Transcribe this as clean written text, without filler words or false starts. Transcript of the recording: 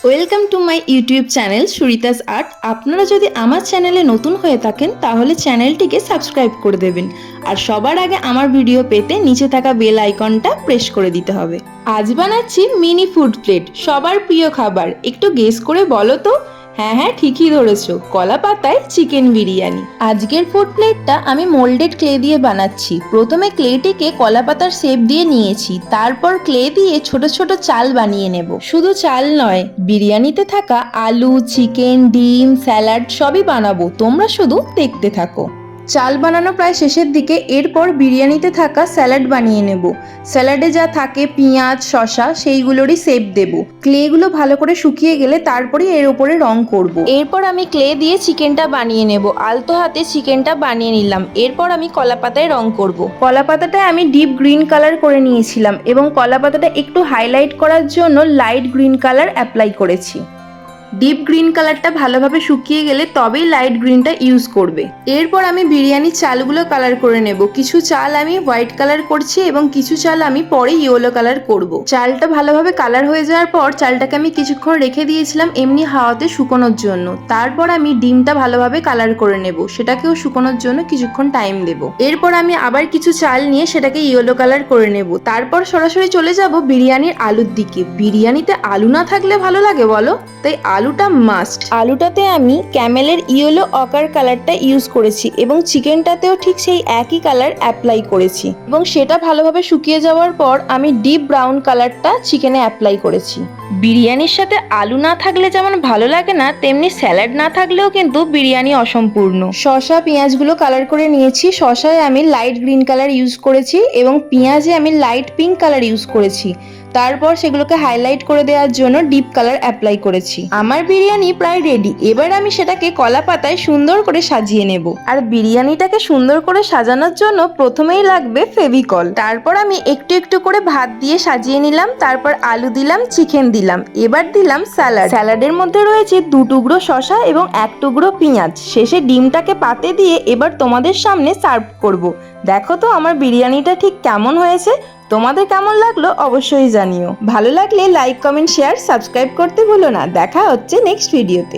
Welcome to my YouTube channel Surita's art. আপনারা যদি আমার চ্যানেলে নতুন হয়ে থাকেন তাহলে চ্যানেলটিকে সাবস্ক্রাইব করে দেবেন, আর সবার আগে আমার ভিডিও পেতে নিচে থাকা বেল আইকনটা প্রেস করে দিতে হবে। আজ বানাচ্ছি মিনি ফুড প্লেট, সবার প্রিয় খাবার। একটু গেস করে বলো তো। হ্যাঁ, ঠিকই ধরেছো, কলা পাতায় চিকেন বিরিয়ানি। আজকের ফুড প্লেটটা আমি মোল্ডেড ক্লে দিয়ে বানাচ্ছি। প্রথমে ক্লেটিকে কলা পাতার শেপ দিয়ে নিয়েছি, তারপর ক্লে দিয়ে ছোট ছোট চাল বানিয়ে নেব। শুধু চাল নয়, বিরিয়ানিতে থাকা আলু, চিকেন, ডিম, স্যালাড সবই বানাবো। তোমরা শুধু দেখতে থাকো। চাল বানানো প্রায় শেষের দিকে। এরপর বিরিয়ানিতে থাকা স্যালাড বানিয়ে নেব। স্যালাডে যা থাকে পেঁয়াজ, শসা, সেইগুলোরই শেপ দেব। ক্লেগুলো ভালো করে শুকিয়ে গেলে তারপরে এর উপরে রং করব। এরপর আমি ক্লে দিয়ে চিকেনটা বানিয়ে নেব। আলতো হাতে চিকেনটা বানিয়ে নিলাম। এরপর আমি কলা পাতায় রং করব। কলা পাতাটায় আমি ডিপ গ্রিন কালার করে নিয়েছিলাম এবং কলা পাতাটা একটু হাইলাইট করার জন্য লাইট গ্রিন কালার অ্যাপ্লাই করেছি। ডিপ গ্রিন কালারটা ভালোভাবে শুকিয়ে গেলে তবেই লাইট গ্রিনটা ইউজ করবে। এরপর আমি বিরিয়ানির চালগুলো কালার করে নেব। কিছু চাল আমি হোয়াইট কালার করছি এবং কিছু চাল আমি পরে ইয়েলো কালার করব। চালটা ভালোভাবে কালার হয়ে যাওয়ার পর চালটাকে আমি কিছুক্ষণ রেখে দিয়েছিলাম এমনি হাওয়াতে শুকোনোর জন্য। তারপর আমি ডিমটা ভালোভাবে কালার করে নেব, সেটাকেও শুকোনোর জন্য কিছুক্ষণ টাইম দেব। এরপর আমি আবার কিছু চাল নিয়ে সেটাকে ইয়েলো কালার করে নেব। তারপর সরাসরি চলে যাব বিরিয়ানির আলুর দিকে। বিরিয়ানিতে আলু না থাকলে ভালো লাগে বলো? তাই আলুটা মাস্ট। আলুটাতে আমি ক্যামেলের ইয়েলো অকার কালারটা ইউজ করেছি এবং চিকেনটাতেও ঠিক সেই একই কালার অ্যাপ্লাই করেছি এবং সেটা ভালোভাবে শুকিয়ে যাওয়ার পর আমি ডিপ ব্রাউন কালারটা চিকেনে অ্যাপ্লাই করেছি। বিরিয়ানির সাথে আলু না থাকলে যেমন ভালো লাগে না, তেমনি স্যালাড না থাকলেও কিন্তু বিরিয়ানি অসম্পূর্ণ। শসা, পেঁয়াজগুলো কালার করে নিয়েছি। শসায় আমি লাইট গ্রিন কালার ইউজ করেছি এবং পেঁয়াজে আমি লাইট পিঙ্ক কালার ইউজ করেছি। তারপর সেগুলোকে হাইলাইট করে দেওয়ার জন্য ডিপ কালার অ্যাপ্লাই করেছি। আমার বিরিয়ানি প্রায় রেডি। এবার আমি সেটাকে কলা পাতায় সুন্দর করে সাজিয়ে নেব। আর বিরিয়ানিটাকে সুন্দর করে সাজানোর জন্য প্রথমেই লাগবে ফেভিকল। তারপর আমি একটু একটু করে ভাত দিয়ে সাজিয়ে নিলাম। তারপর আলু দিলাম, চিকেন দিলাম, এবার দিলাম স্যালাড। স্যালাডের মধ্যে রয়েছে 2 টুকরো শসা এবং 1 টুকরো পেঁয়াজ। শেষে ডিমটাকে পাতে দিয়ে এবার তোমাদের সামনে সার্ভ করব। দেখো তো আমার বিরিয়ানিটা ঠিক কেমন হয়েছে। তোমাদের কেমন লাগলো অবশ্যই জানিও। ভালো লাগলে লাইক, কমেন্ট, শেয়ার, সাবস্ক্রাইব করতে ভুলো না। দেখা হচ্ছে নেক্সট ভিডিওতে।